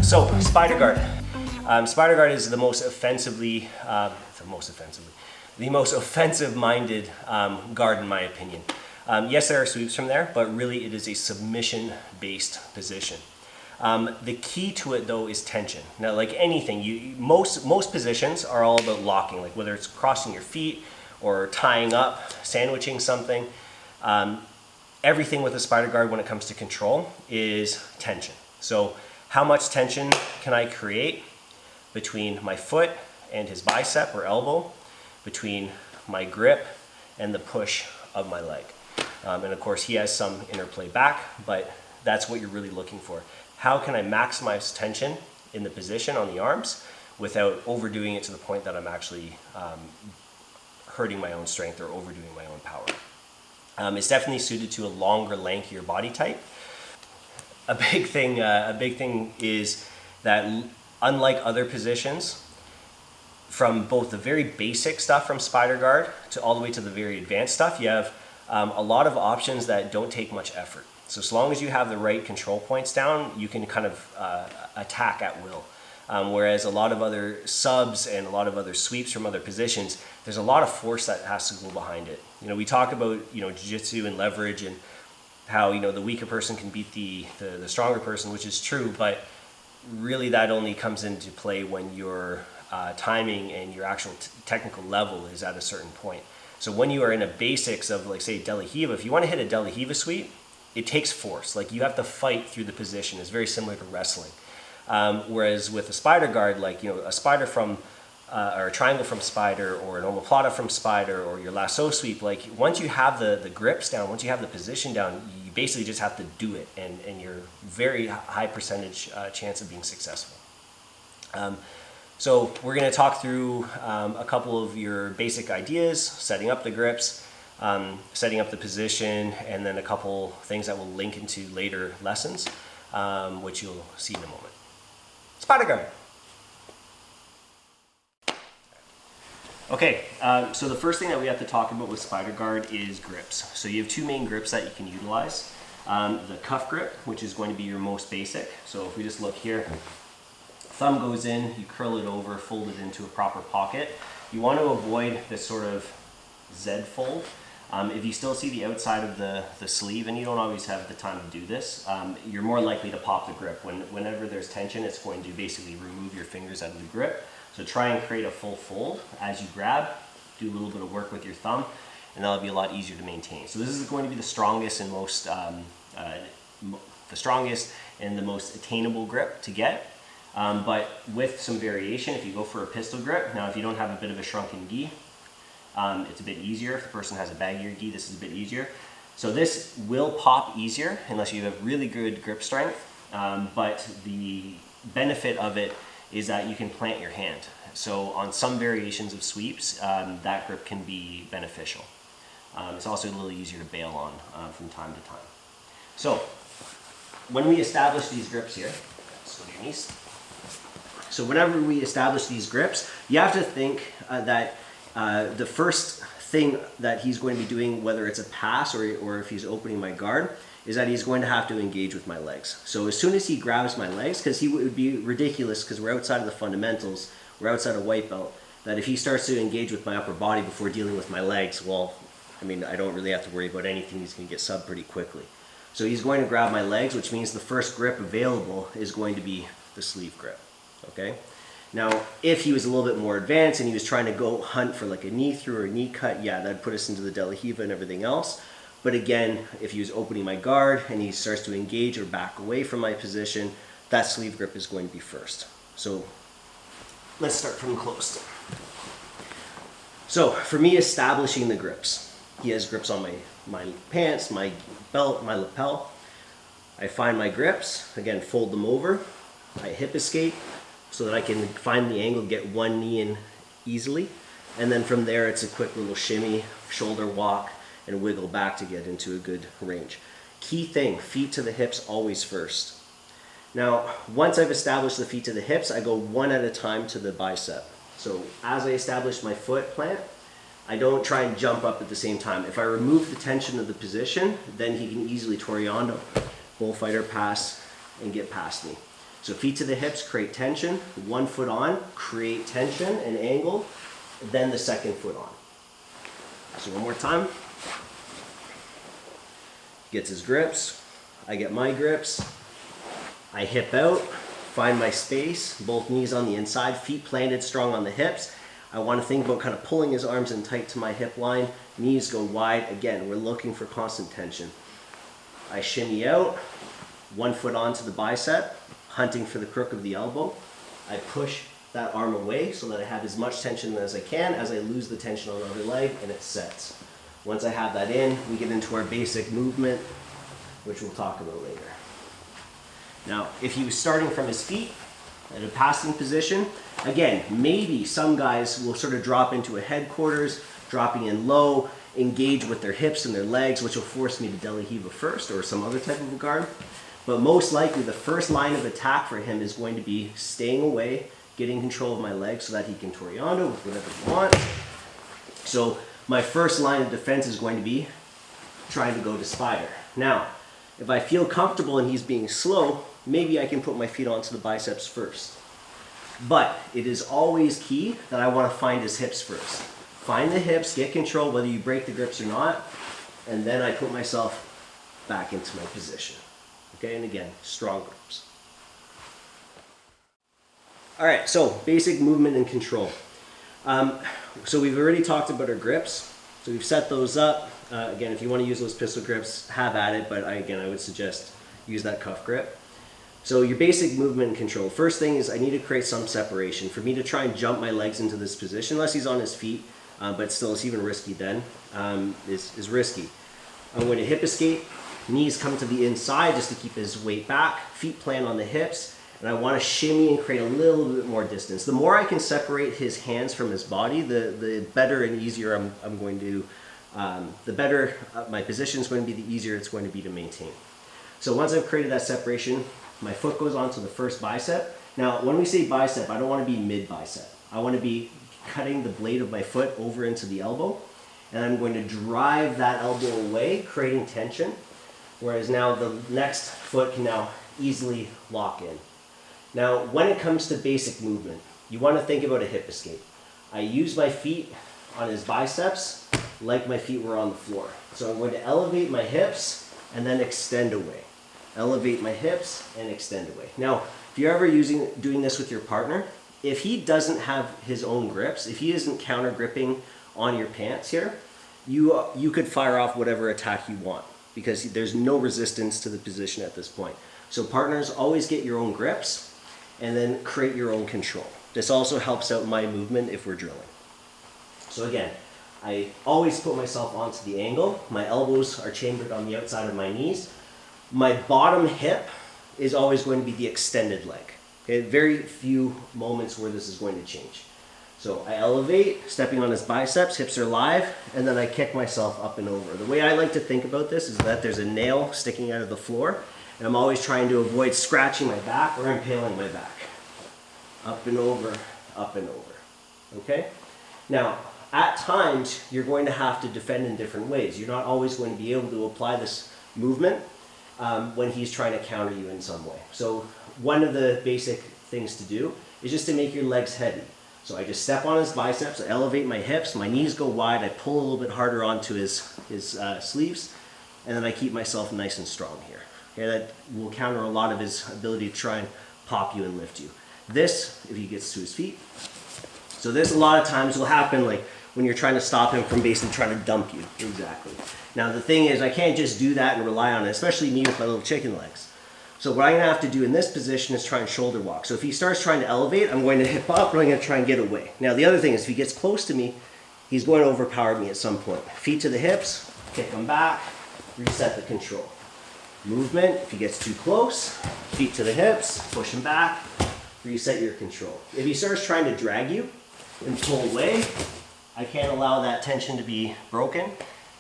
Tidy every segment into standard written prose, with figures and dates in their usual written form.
So spider guard. Spider guard is the most offensive-minded guard in my opinion. Yes, there are sweeps from there, but really it is a submission-based position. The key to it though is tension. Now, like anything, most positions are all about locking, like whether it's crossing your feet or tying up, sandwiching something. Everything with a spider guard when it comes to control is tension. So how much tension can I create between my foot and his bicep or elbow, between my grip and the push of my leg? And of course he has some interplay back, but that's what you're really looking for. How can I maximize tension in the position on the arms without overdoing it to the point that I'm actually hurting my own strength or overdoing my own power? It's definitely suited to a longer, lankier body type. A big thing is that unlike other positions, from both the very basic stuff from spider guard to all the way to the very advanced stuff, you have a lot of options that don't take much effort. So as long as you have the right control points down, you can kind of attack at will. Whereas a lot of other subs and a lot of other sweeps from other positions, there's a lot of force that has to go behind it. You know, we talk about, you know, jiu-jitsu and leverage and how, you know, the weaker person can beat the stronger person, which is true, but really that only comes into play when your timing and your actual technical level is at a certain point. So when you are in a basics of, like, say, De La Hiva, if you want to hit a De La Hiva sweep, it takes force. Like, you have to fight through the position. It's very similar to wrestling. Whereas with a spider guard, like, you know, a spider from or a triangle from spider, or an omoplata from spider, or your lasso sweep, like, once you have the grips down, once you have the position down, you basically just have to do it, and you're very high percentage chance of being successful. So we're going to talk through a couple of your basic ideas, setting up the grips, setting up the position, and then a couple things that will link into later lessons, which you'll see in a moment. Spider guard. Okay, so the first thing that we have to talk about with spider guard is grips. So you have two main grips that you can utilize. The cuff grip, which is going to be your most basic. So if we just look here, thumb goes in, you curl it over, fold it into a proper pocket. You want to avoid this sort of Z fold. If you still see the outside of the sleeve, and you don't always have the time to do this, you're more likely to pop the grip. Whenever there's tension, it's going to basically remove your fingers out of the grip. So try and create a full fold as you grab, do a little bit of work with your thumb, and that'll be a lot easier to maintain. So this is going to be the strongest and most, the most attainable grip to get. But with some variation, if you go for a pistol grip, now if you don't have a bit of a shrunken gi, it's a bit easier. If the person has a baggier gi, this is a bit easier. So this will pop easier unless you have really good grip strength, but the benefit of it is that you can plant your hand. So on some variations of sweeps, that grip can be beneficial. It's also a little easier to bail on from time to time. So when we establish these grips here, so your knees. So whenever we establish these grips, you have to think that the first thing that he's going to be doing, whether it's a pass or if he's opening my guard, is that he's going to have to engage with my legs. So as soon as he grabs my legs, because he would be ridiculous, because we're outside of the fundamentals, we're outside of white belt, that if he starts to engage with my upper body before dealing with my legs, well, I mean, I don't really have to worry about anything. He's going to get subbed pretty quickly. So he's going to grab my legs, which means the first grip available is going to be the sleeve grip, okay? Now, if he was a little bit more advanced and he was trying to go hunt for like a knee through or a knee cut, yeah, that'd put us into the De La Hiva and everything else. But again, if he was opening my guard and he starts to engage or back away from my position, that sleeve grip is going to be first. So let's start from close. So for me, establishing the grips. He has grips on my pants, my belt, my lapel. I find my grips, again, fold them over. I hip escape so that I can find the angle, get one knee in easily. And then from there, it's a quick little shimmy, shoulder walk, and wiggle back to get into a good range. Key thing, feet to the hips always first. Now, once I've established the feet to the hips, I go one at a time to the bicep. So as I establish my foot plant, I don't try and jump up at the same time. If I remove the tension of the position, then he can easily Toriano, bullfighter pass, and get past me. So feet to the hips, create tension. One foot on, create tension and angle, then the second foot on. So one more time. Gets his grips, I get my grips, I hip out, find my space, both knees on the inside, feet planted strong on the hips. I want to think about kind of pulling his arms in tight to my hip line, knees go wide. Again, we're looking for constant tension. I shimmy out, one foot onto the bicep, hunting for the crook of the elbow. I push that arm away so that I have as much tension as I can as I lose the tension on the other leg, and it sets. Once I have that in, we get into our basic movement, which we'll talk about later. Now, if he was starting from his feet at a passing position, again, maybe some guys will sort of drop into a headquarters, dropping in low, engage with their hips and their legs, which will force me to delihiva first or some other type of a guard. But most likely, the first line of attack for him is going to be staying away, getting control of my legs so that he can Toriano with whatever he wants. So my first line of defense is going to be trying to go to spider. Now, if I feel comfortable and he's being slow, maybe I can put my feet onto the biceps first. But it is always key that I want to find his hips first. Find the hips, get control whether you break the grips or not, and then I put myself back into my position. Okay, and again, strong grips. All right, so basic movement and control. So we've already talked about our grips. So we've set those up. Again, if you want to use those pistol grips, have at it. But I would suggest use that cuff grip. So your basic movement and control. First thing is I need to create some separation. For me to try and jump my legs into this position, unless he's on his feet, but still it's even risky then, is risky. I'm going to hip escape. Knees come to the inside just to keep his weight back. Feet plant on the hips. And I want to shimmy and create a little bit more distance. The more I can separate his hands from his body, the better and easier I'm going to, the better my position is going to be, the easier it's going to be to maintain. So once I've created that separation, my foot goes onto the first bicep. Now, when we say bicep, I don't want to be mid bicep. I want to be cutting the blade of my foot over into the elbow. And I'm going to drive that elbow away, creating tension. Whereas now the next foot can now easily lock in. Now, when it comes to basic movement, you want to think about a hip escape. I use my feet on his biceps like my feet were on the floor. So I'm going to elevate my hips and then extend away. Elevate my hips and extend away. Now, if you're ever doing this with your partner, if he doesn't have his own grips, if he isn't counter gripping on your pants here, you could fire off whatever attack you want because there's no resistance to the position at this point. So partners, always get your own grips and then create your own control. This also helps out my movement if we're drilling. So again, I always put myself onto the angle. My elbows are chambered on the outside of my knees. My bottom hip is always going to be the extended leg. Okay, very few moments where this is going to change. So I elevate, stepping on his biceps, hips are live, and then I kick myself up and over. The way I like to think about this is that there's a nail sticking out of the floor, and I'm always trying to avoid scratching my back or impaling my back. Up and over, up and over. Okay? Now, at times, you're going to have to defend in different ways. You're not always going to be able to apply this movement when he's trying to counter you in some way. So one of the basic things to do is just to make your legs heavy. So I just step on his biceps, I elevate my hips, my knees go wide, I pull a little bit harder onto his sleeves, and then I keep myself nice and strong here. Okay, that will counter a lot of his ability to try and pop you and lift you. This, if he gets to his feet. So this a lot of times will happen like when you're trying to stop him from basically trying to dump you. Exactly. Now the thing is, I can't just do that and rely on it, especially me with my little chicken legs. So what I'm going to have to do in this position is try and shoulder walk. So if he starts trying to elevate, I'm going to hip up and I'm going to try and get away. Now the other thing is if he gets close to me, he's going to overpower me at some point. Feet to the hips, kick him back, reset the control. Movement, if he gets too close, feet to the hips, push him back, reset your control. If he starts trying to drag you and pull away, I can't allow that tension to be broken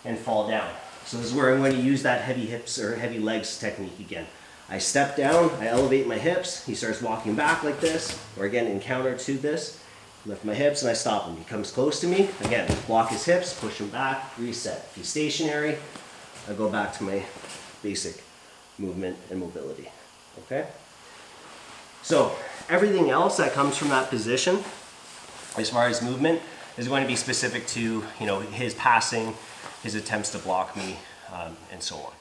and fall down. So this is where I'm going to use that heavy hips or heavy legs technique again. I step down, I elevate my hips, he starts walking back like this, or again in counter to this, lift my hips and I stop him. He comes close to me, again, block his hips, push him back, reset. If he's stationary, I go back to my basic movement and mobility, okay? So everything else that comes from that position, as far as movement, is going to be specific to, you know, his passing, his attempts to block me, and so on.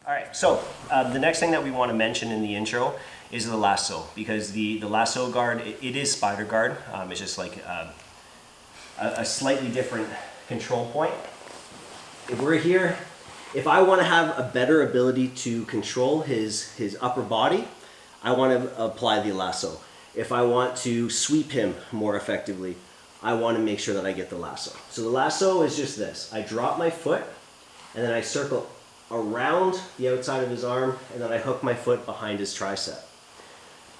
All right, so the next thing that we want to mention in the intro is the lasso, because the lasso guard, it is spider guard. It's just like a slightly different control point. If we're here, if I want to have a better ability to control his upper body, I want to apply the lasso. If I want to sweep him more effectively, I want to make sure that I get the lasso. So the lasso is just this. I drop my foot and then I circle around the outside of his arm and then I hook my foot behind his tricep.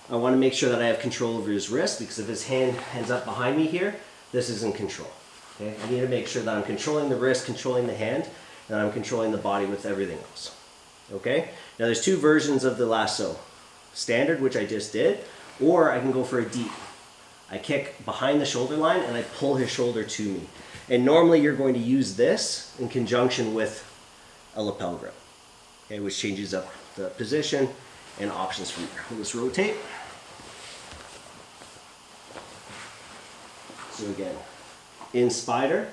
I want to make sure that I have control over his wrist, because if his hand ends up behind me here, this is in control. Okay? I need to make sure that I'm controlling the wrist, controlling the hand, and I'm controlling the body with everything else. Okay? Now there's two versions of the lasso. Standard, which I just did, or I can go for a deep. I kick behind the shoulder line and I pull his shoulder to me. And normally you're going to use this in conjunction with a lapel grip, okay, which changes up the position and options from there. Let's rotate. So again, in spider,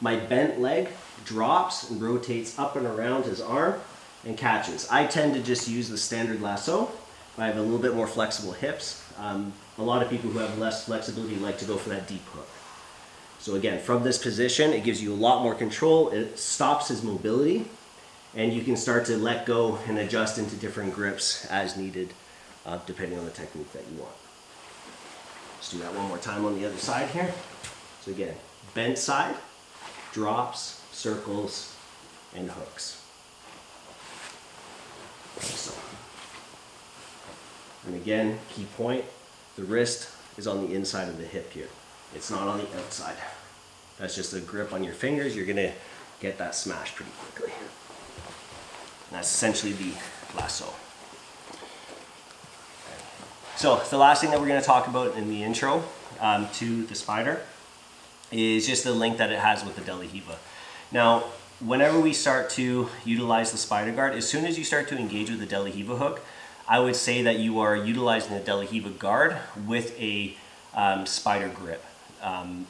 my bent leg drops and rotates up and around his arm and catches. I tend to just use the standard lasso. I have a little bit more flexible hips. A lot of people who have less flexibility like to go for that deep hook. So again, from this position, it gives you a lot more control. It stops his mobility, and you can start to let go and adjust into different grips as needed, depending on the technique that you want. Let's do that one more time on the other side here. So again, bent side, drops, circles, and hooks. So. And again, key point, the wrist is on the inside of the hip here. It's not on the outside. That's just a grip on your fingers. You're gonna get that smash pretty quickly. And that's essentially the lasso. So the last thing that we're gonna talk about in the intro to the spider is just the link that it has with the De La Riva. Now, whenever we start to utilize the spider guard, as soon as you start to engage with the De La Riva hook, I would say that you are utilizing the De La Riva guard with a spider grip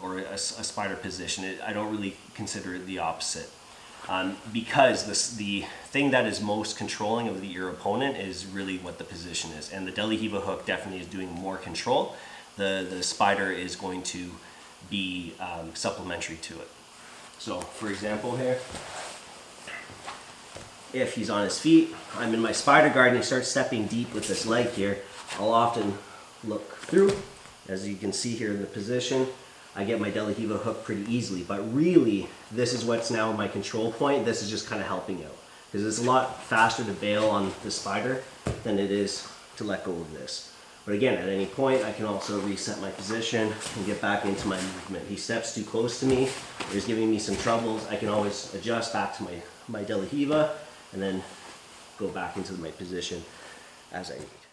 or a spider position. I don't really consider it the opposite, because the thing that is most controlling of your opponent is really what the position is, and the De La Riva hook definitely is doing more control. The spider is going to be supplementary to it. So for example here, if he's on his feet, I'm in my spider guard and he starts stepping deep with this leg here, I'll often look through. As you can see here in the position, I get my De La Riva hook pretty easily, but really this is what's now my control point. This is just kind of helping out, because it's a lot faster to bail on the spider than it is to let go of this. But again, at any point, I can also reset my position and get back into my movement. He steps too close to me, or he's giving me some troubles, I can always adjust back to my De La Riva and then go back into my position as I need.